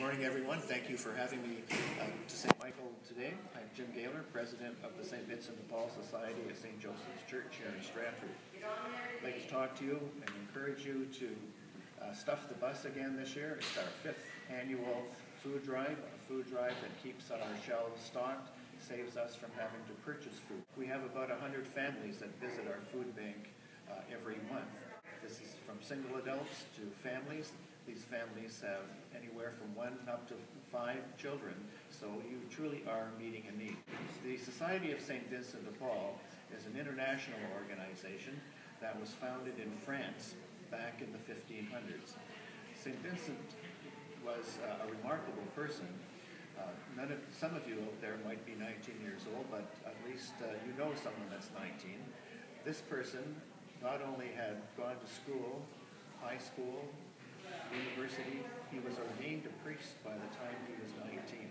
morning, everyone. Thank you for having me to St. Michael today. I'm Jim Gaylor, president of the St. Vincent de Paul Society at St. Joseph's Church here in Stratford. I'd like to talk to you and encourage you to stuff the bus again this year. It's our 5th annual food drive, a food drive that keeps our shelves stocked, saves us from having to purchase food. We have about 100 families that visit our food bank every month. This is from single adults to families. These families have anywhere from 1 up to 5 children, so you truly are meeting a need. The Society of St. Vincent de Paul is an international organization that was founded in France back in the 1500s. St. Vincent was a remarkable person. Some of you out there might be 19 years old, but at least you know someone that's 19. This person not only had gone to school, high school, university, he was ordained a priest by the time he was 19.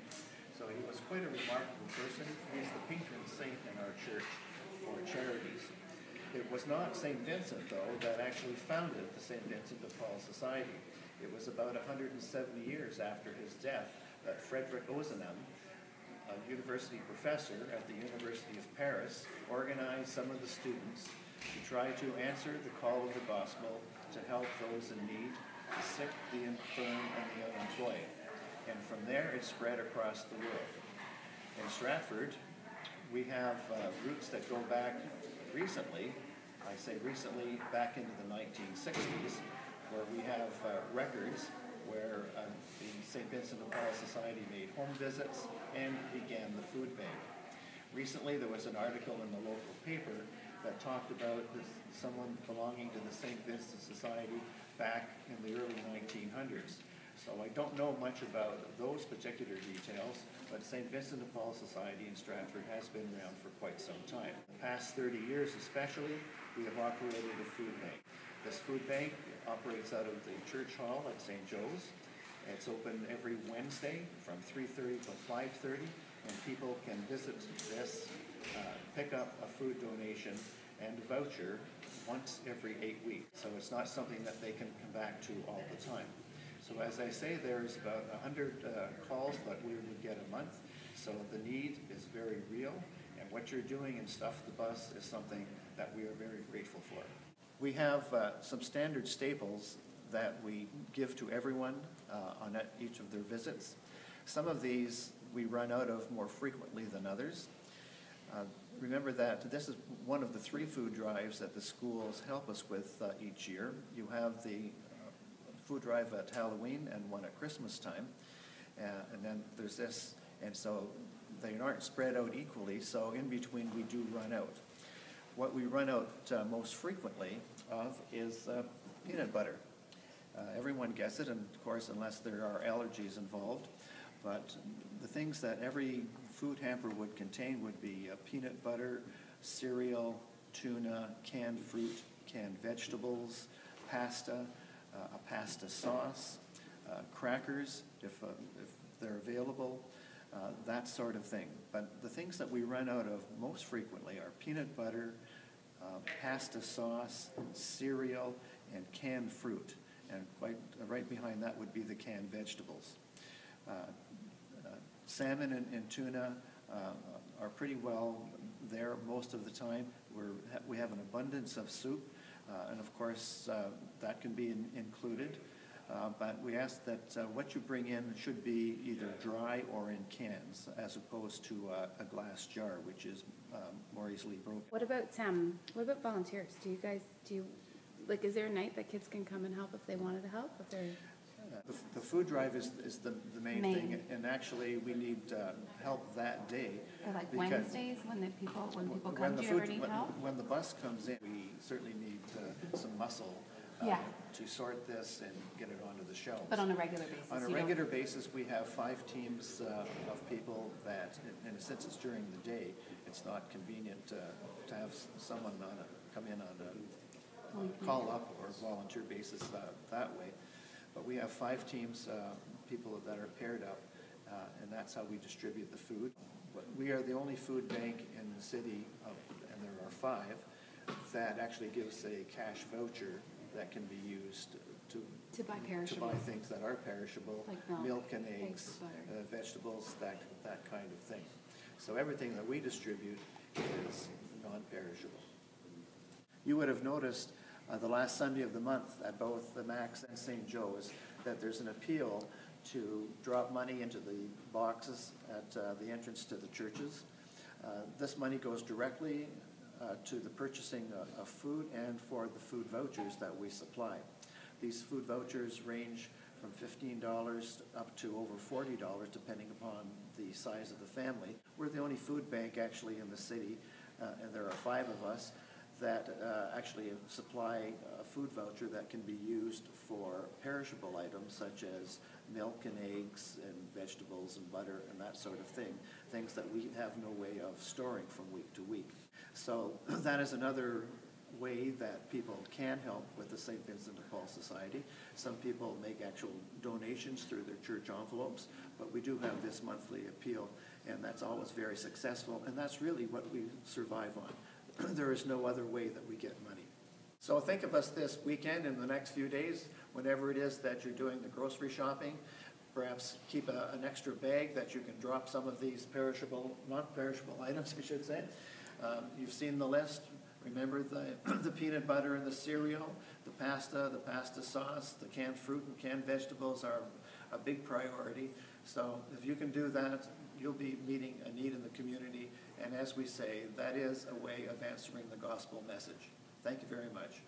So he was quite a remarkable person. He's the patron saint in our church for charities. It was not St. Vincent, though, that actually founded the St. Vincent de Paul Society. It was about 170 years after his death that Frederick Ozanam, a university professor at the University of Paris, organized some of the students to try to answer the call of the gospel to help those in need, the sick, the infirm, and the unemployed. And from there, it spread across the world. In Stratford, we have roots that go back recently, I say recently, back into the 1960s, where we have records where the St. Vincent de Paul Society made home visits and began the food bank. Recently, there was an article in the local paper that talked about someone belonging to the St. Vincent Society back in the early 1900s. So I don't know much about those particular details, but St. Vincent de Paul Society in Stratford has been around for quite some time. The past 30 years especially, we have operated a food bank. This food bank operates out of the church hall at St. Joe's. It's open every Wednesday from 3:30 to 5:30, and people can visit this, pick up a food donation and a voucher once every 8 weeks. So it's not something that they can come back to all the time. So as I say, there's about 100 calls that we would get a month. So the need is very real, and what you're doing in Stuff the Bus is something that we are very grateful for. We have some standard staples that we give to everyone on each of their visits. Some of these we run out of more frequently than others. Remember that this is one of the 3 food drives that the schools help us with each year. You have the food drive at Halloween and one at Christmas time, and then there's this, and so they aren't spread out equally, so in between we do run out. What we run out most frequently of is peanut butter. Everyone gets it, and of course, unless there are allergies involved, but the things that every food hamper would contain would be peanut butter, cereal, tuna, canned fruit, canned vegetables, pasta, a pasta sauce, crackers if they're available, that sort of thing. But the things that we run out of most frequently are peanut butter, pasta sauce, cereal, and canned fruit. And right behind that would be the canned vegetables. Salmon and tuna are pretty well there most of the time. We have an abundance of soup, and of course that can be included. But we ask that what you bring in should be either dry or in cans, as opposed to a glass jar, which is more easily broken. What about volunteers? Is there a night that kids can come and help if they wanted to help? The food drive is the main thing, and actually we need help that day. Or like Wednesdays when people come, do you ever need help? When the bus comes in, we certainly need some muscle to sort this and get it onto the shelves. But on a regular basis? On a regular basis, we have 5 teams of people that, and since it's during the day, it's not convenient to have someone come in on a call-up or volunteer basis that way. But we have 5 teams, people that are paired up, and that's how we distribute the food. We are the only food bank in the city, and there are 5, that actually gives a cash voucher that can be used to buy to perishable. buy things that are perishable, Like milk, and eggs, eggs, butter. vegetables, that kind of thing. So everything that we distribute is non-perishable. You would have noticed the last Sunday of the month at both the Max and St. Joe's that there's an appeal to drop money into the boxes at the entrance to the churches. This money goes directly to the purchasing of food and for the food vouchers that we supply. These food vouchers range from $15 up to over $40, depending upon the size of the family. We're the only food bank actually in the city, and there are 5 of us that actually supply a food voucher that can be used for perishable items such as milk and eggs and vegetables and butter and that sort of thing, things that we have no way of storing from week to week. So that is another way that people can help with the St. Vincent de Paul Society. Some people make actual donations through their church envelopes, but we do have this monthly appeal, and that's always very successful, and that's really what we survive on. There is no other way that we get money. So think of us this weekend in the next few days, whenever it is that you're doing the grocery shopping. Perhaps keep an extra bag that you can drop some of these perishable, non-perishable items, I should say. You've seen the list. Remember the peanut butter and the cereal, the pasta sauce, the canned fruit and canned vegetables are a big priority. So if you can do that, you'll be meeting a need in the community. And as we say, that is a way of answering the gospel message. Thank you very much.